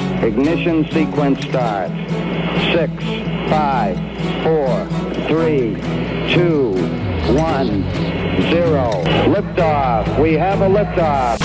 Ignition sequence starts. 6, 5, 4, 3, 2, 1, 0. Liftoff. We have a liftoff.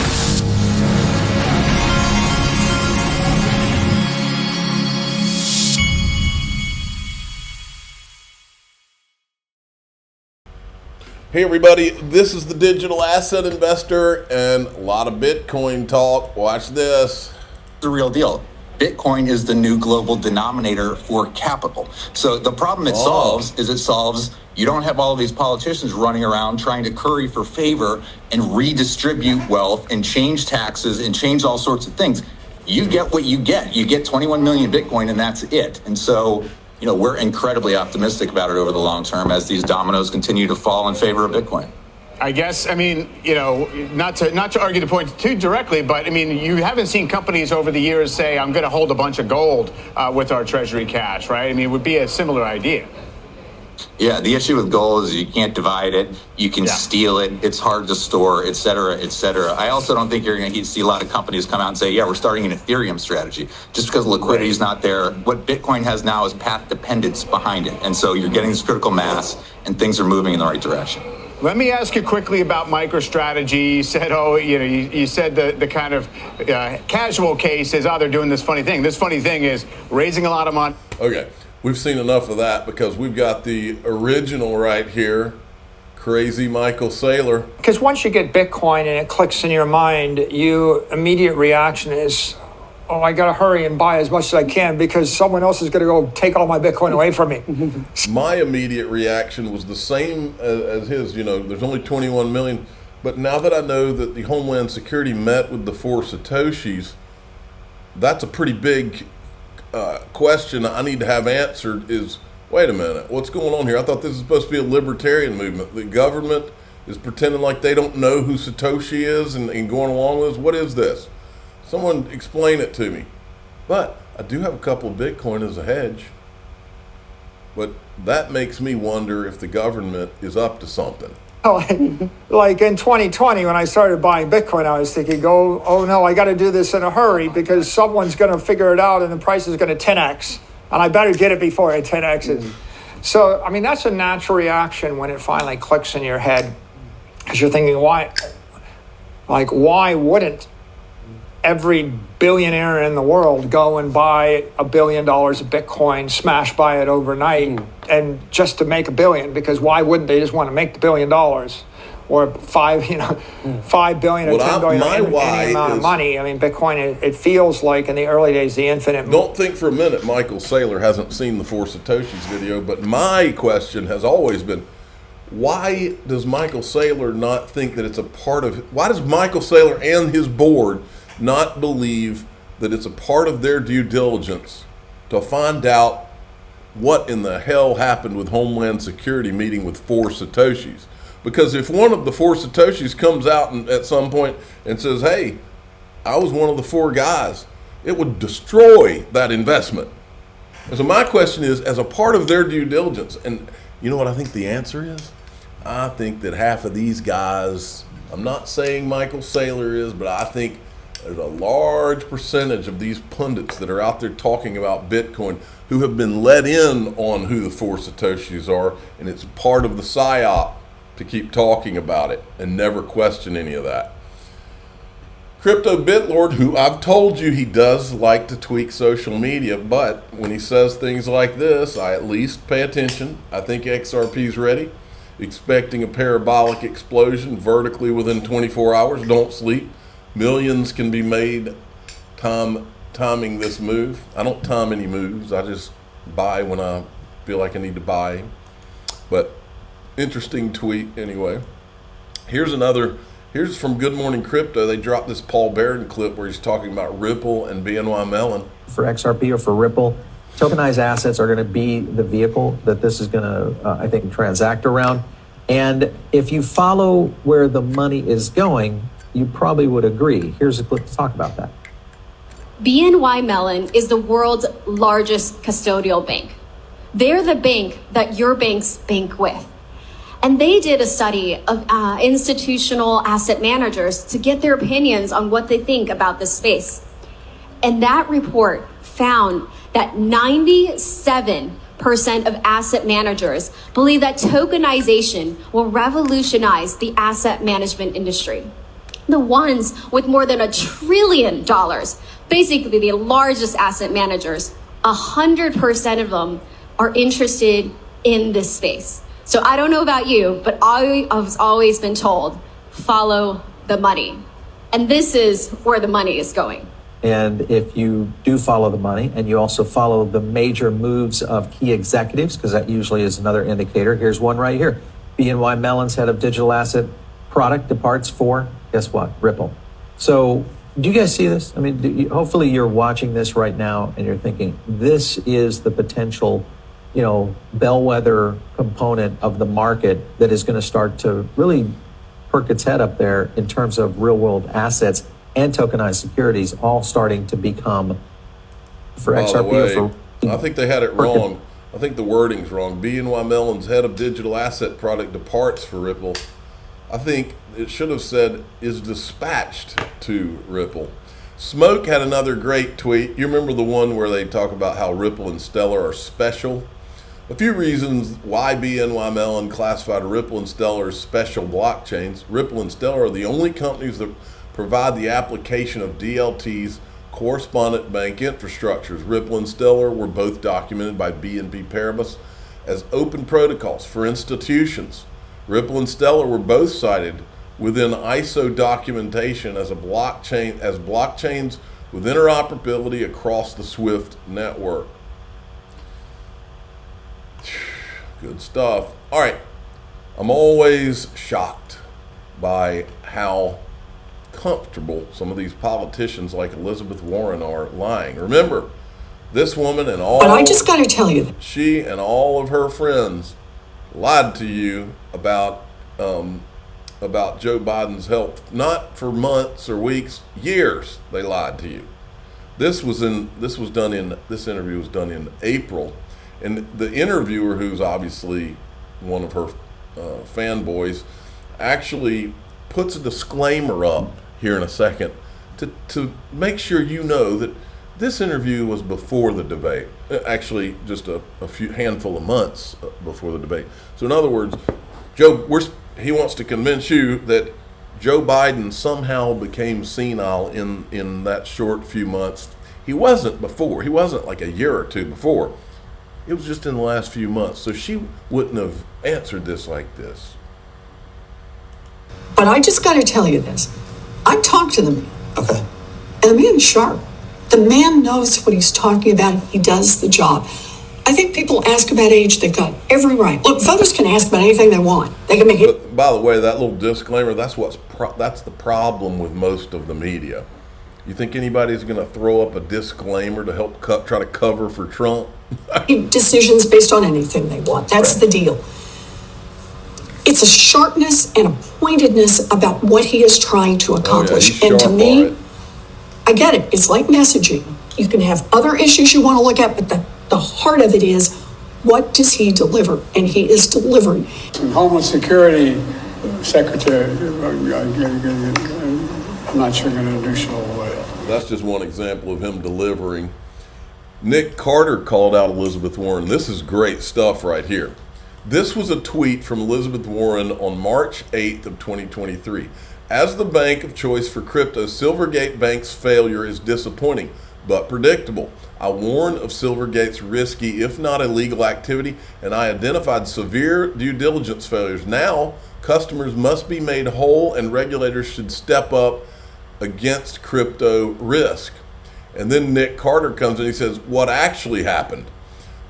Hey everybody, this is the Digital Asset Investor and a lot of Bitcoin talk. Watch this. The real deal. Bitcoin is the new global denominator for capital. So the problem it solves you don't have all of these politicians running around trying to curry for favor and redistribute wealth and change taxes and change all sorts of things. You get what you get. You get 21 million Bitcoin and that's it. And so, we're incredibly optimistic about it over the long term as these dominoes continue to fall in favor of Bitcoin. I guess, not to argue the point too directly, but you haven't seen companies over the years say, I'm going to hold a bunch of gold with our treasury cash, right? It would be a similar idea. Yeah, the issue with gold is you can't divide it, you can steal it, it's hard to store, et cetera, et cetera. I also don't think you're going to see a lot of companies come out and say, we're starting an Ethereum strategy. Just because liquidity is not there. What Bitcoin has now is path dependence behind it. And so you're getting this critical mass and things are moving in the right direction. Let me ask you quickly about MicroStrategy. You said, you said the kind of casual case is, they're doing this funny thing. This funny thing is raising a lot of money. Okay, we've seen enough of that because we've got the original right here, crazy Michael Saylor. Because once you get Bitcoin and it clicks in your mind, your immediate reaction is, I got to hurry and buy as much as I can because someone else is going to go take all my Bitcoin away from me. My immediate reaction was the same as his. There's only 21 million. But now that I know that the Homeland Security met with the 4 Satoshis, that's a pretty big question I need to have answered is, wait a minute, what's going on here? I thought this is supposed to be a libertarian movement. The government is pretending like they don't know who Satoshi is and going along with this. What is this? Someone explain it to me. But I do have a couple of Bitcoin as a hedge. But that makes me wonder if the government is up to something. Like in 2020, when I started buying Bitcoin, I was thinking, oh no, I got to do this in a hurry because someone's going to figure it out and the price is going to 10x. And I better get it before it 10x's. So, that's a natural reaction when it finally clicks in your head. Because you're thinking, why wouldn't every billionaire in the world go and buy $1 billion of Bitcoin, smash buy it overnight, and just to make $1 billion? Because why wouldn't they just want to make the $1 billion, or $5 billion or $10 billion, any amount of money? Bitcoin, it feels like in the early days the infinite. Don't think for a minute Michael Saylor hasn't seen the 4 Satoshis video, but my question has always been, why does Michael Saylor not think that it's a part of? Why does Michael Saylor and his board not believe that it's a part of their due diligence to find out what in the hell happened with Homeland Security meeting with 4 Satoshis? Because if one of the 4 Satoshis comes out at some point and says, hey, I was one of the 4 guys, it would destroy that investment. And so my question is, as a part of their due diligence, and you know what I think the answer is? I think that half of these guys, I'm not saying Michael Saylor is, but I think there's a large percentage of these pundits that are out there talking about Bitcoin who have been let in on who the 4 Satoshis are, and it's part of the psyop to keep talking about it and never question any of that. Crypto Bitlord, who I've told you he does like to tweak social media, but when he says things like this, I at least pay attention. I think XRP is ready, expecting a parabolic explosion vertically within 24 hours. Don't sleep. Millions can be made timing this move. I don't time any moves. I just buy when I feel like I need to buy. But interesting tweet anyway. Here's from Good Morning Crypto. They dropped this Paul Barron clip where he's talking about Ripple and BNY Mellon. For XRP or for Ripple, tokenized assets are going to be the vehicle that this is going to, I think, transact around. And if you follow where the money is going, you probably would agree. Here's a clip to talk about that. BNY Mellon is the world's largest custodial bank. They're the bank that your banks bank with. And they did a study of institutional asset managers to get their opinions on what they think about this space. And that report found that 97% of asset managers believe that tokenization will revolutionize the asset management industry. The ones with more than $1 trillion, basically the largest asset managers, 100% of them are interested in this space. So I don't know about you, but I've always been told, follow the money. And this is where the money is going. And if you do follow the money and you also follow the major moves of key executives, because that usually is another indicator. Here's one right here. BNY Mellon's head of digital asset product departs for, guess what? Ripple. So do you guys see this? I mean, hopefully you're watching this right now and you're thinking, this is the potential, bellwether component of the market that is going to start to really perk its head up there in terms of real world assets and tokenized securities all starting to become for XRP. I think they had it wrong. I think the wording's wrong. BNY Mellon's head of digital asset product departs for Ripple. I think it should have said is dispatched to Ripple. Smoke had another great tweet. You remember the one where they talk about how Ripple and Stellar are special? A few reasons why BNY Mellon classified Ripple and Stellar as special blockchains. Ripple and Stellar are the only companies that provide the application of DLT's correspondent bank infrastructures. Ripple and Stellar were both documented by BNP Paribas as open protocols for institutions. Ripple and Stellar were both cited within ISO documentation as blockchains with interoperability across the SWIFT network. Good stuff. All right. I'm always shocked by how comfortable some of these politicians like Elizabeth Warren are lying. Remember, this woman and all... But I just got to tell you... She and all of her friends lied to you about Joe Biden's health. Not for months or weeks, years they lied to you. This interview was done in April. And the interviewer, who's obviously one of her fanboys, actually puts a disclaimer up here in a second to make sure you know that this interview was before the debate. Actually, just a few handful of months before the debate. So in other words, he wants to convince you that Joe Biden somehow became senile in that short few months. He wasn't before. He wasn't like a year or two before. It was just in the last few months. So she wouldn't have answered this like this. But I just got to tell you this. I talked to the man. Okay. And the man's sharp. The man knows what he's talking about. He does the job. I think people ask about age, they've got every right. Look, voters can ask about anything they want. They can make it. But by the way, that little disclaimer, that's the problem with most of the media. You think anybody's going to throw up a disclaimer to help try to cover for Trump? Decisions based on anything they want. That's the deal. It's a sharpness and a pointedness about what he is trying to accomplish. And to me, I get it. It's like messaging. You can have other issues you want to look at, but the heart of it is, what does he deliver? And he is delivering. Homeland Security Secretary, I'm not sure going to do so well. That's just one example of him delivering. Nick Carter called out Elizabeth Warren. This is great stuff right here. This was a tweet from Elizabeth Warren on March 8th of 2023. As the bank of choice for crypto, Silvergate Bank's failure is disappointing, but predictable. I warned of Silvergate's risky, if not illegal activity, and I identified severe due diligence failures. Now, customers must be made whole and regulators should step up against crypto risk. And then Nick Carter comes and he says, what actually happened?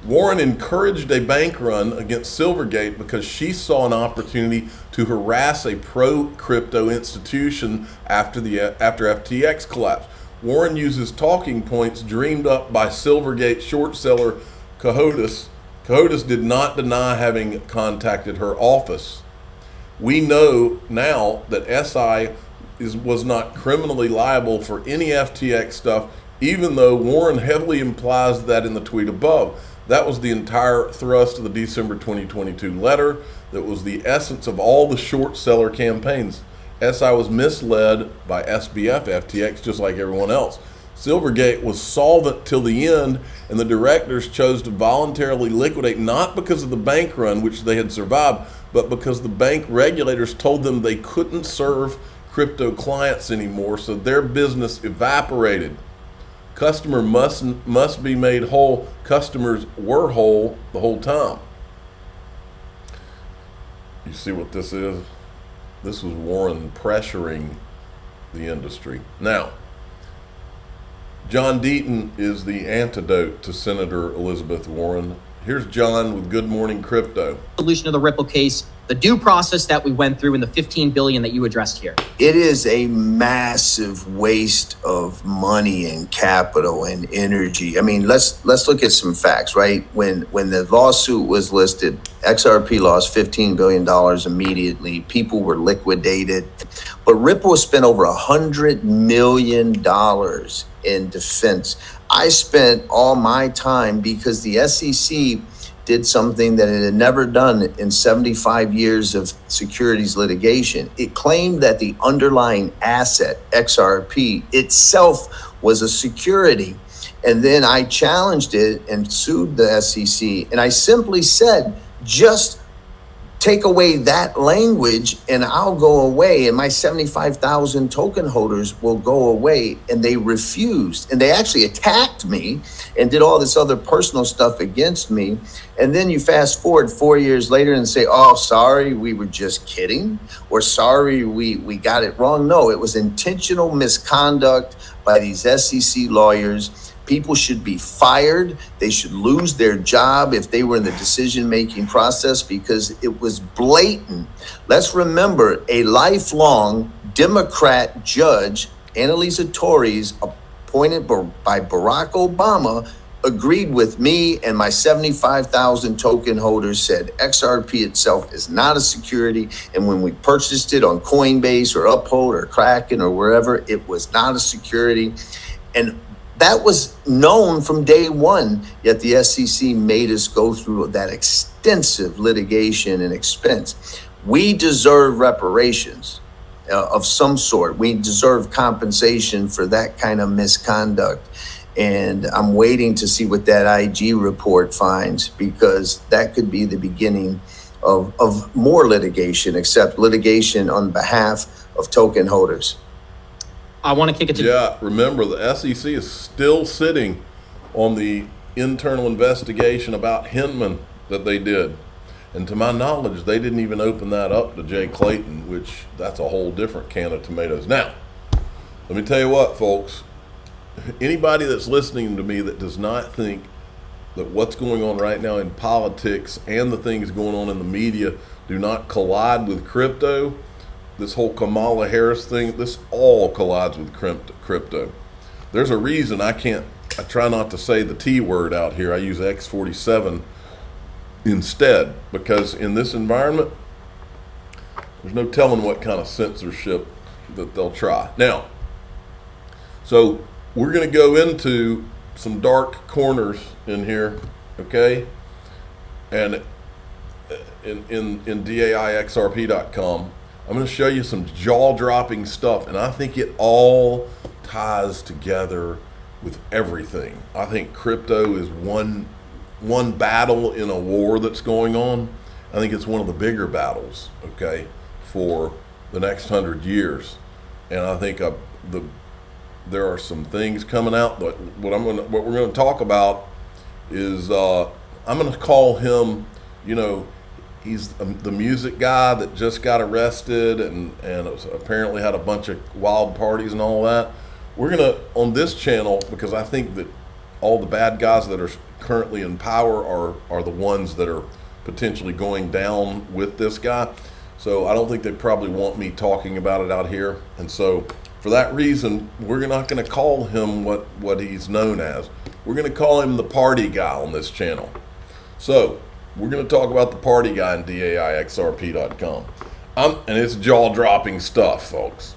Warren encouraged a bank run against Silvergate because she saw an opportunity to harass a pro-crypto institution after FTX collapsed. Warren uses talking points dreamed up by Silvergate short seller Cohodes. Cohodes did not deny having contacted her office. We know now that SI was not criminally liable for any FTX stuff, even though Warren heavily implies that in the tweet above. That was the entire thrust of the December 2022 letter. That was the essence of all the short seller campaigns. SI was misled by SBF FTX just like everyone else. Silvergate was solvent till the end, and the directors chose to voluntarily liquidate, not because of the bank run, which they had survived, but because the bank regulators told them they couldn't serve crypto clients anymore, so their business evaporated. Customer must be made whole. Customers were whole the whole time. You see what this is? This was Warren pressuring the industry. Now, John Deaton is the antidote to Senator Elizabeth Warren. Here's John with Good Morning Crypto. Solution of the Ripple case, the due process that we went through, and the $15 billion that you addressed here. It is a massive waste of money and capital and energy. I mean, let's look at some facts, right? When the lawsuit was listed, XRP lost $15 billion immediately. People were liquidated. But Ripple spent over $100 million in defense. I spent all my time because the SEC did something that it had never done in 75 years of securities litigation. It claimed that the underlying asset, XRP, itself was a security. And then I challenged it and sued the SEC. And I simply said, just take away that language and I'll go away, and my 75,000 token holders will go away. And they refused, and they actually attacked me and did all this other personal stuff against me. And then you fast forward 4 years later and say, oh, sorry, we were just kidding, or sorry, we got it wrong. No, it was intentional misconduct by these SEC lawyers. People should be fired. They should lose their job if they were in the decision-making process, because it was blatant. Let's remember, a lifelong Democrat judge, Annalisa Torres, appointed by Barack Obama, agreed with me and my 75,000 token holders, said XRP itself is not a security. And when we purchased it on Coinbase or Uphold or Kraken or wherever, it was not a security. And that was known from day one, yet the SEC made us go through that extensive litigation and expense. We deserve reparations of some sort. We deserve compensation for that kind of misconduct. And I'm waiting to see what that IG report finds, because that could be the beginning of more litigation, except litigation on behalf of token holders. I want to kick it to... Yeah, remember, the SEC is still sitting on the internal investigation about Hinman that they did. And to my knowledge, they didn't even open that up to Jay Clayton, which that's a whole different can of tomatoes. Now, let me tell you what, folks. Anybody that's listening to me that does not think that what's going on right now in politics and the things going on in the media do not collide with crypto, this whole Kamala Harris thing, this all collides with crypto. There's a reason I try not to say the T word out here. I use X47 instead, because in this environment, there's no telling what kind of censorship that they'll try. Now, so we're going to go into some dark corners in here, okay? And in DAIXRP.com, I'm going to show you some jaw-dropping stuff, and I think it all ties together with everything. I think crypto is one battle in a war that's going on. I think it's one of the bigger battles, okay, for the next 100 years. And I think there are some things coming out. But what we're going to talk about is I'm going to call him, he's the music guy that just got arrested and apparently had a bunch of wild parties and all that. We're going to, on this channel, because I think that all the bad guys that are currently in power are the ones that are potentially going down with this guy. So I don't think they probably want me talking about it out here. And so for that reason, we're not going to call him what he's known as. We're going to call him the party guy on this channel. So we're going to talk about the party guy in DAIXRP.com. And it's jaw-dropping stuff, folks.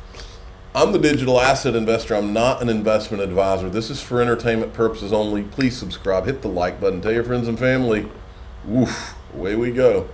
I'm the digital asset investor. I'm not an investment advisor. This is for entertainment purposes only. Please subscribe, hit the like button, tell your friends and family. Woof, away we go.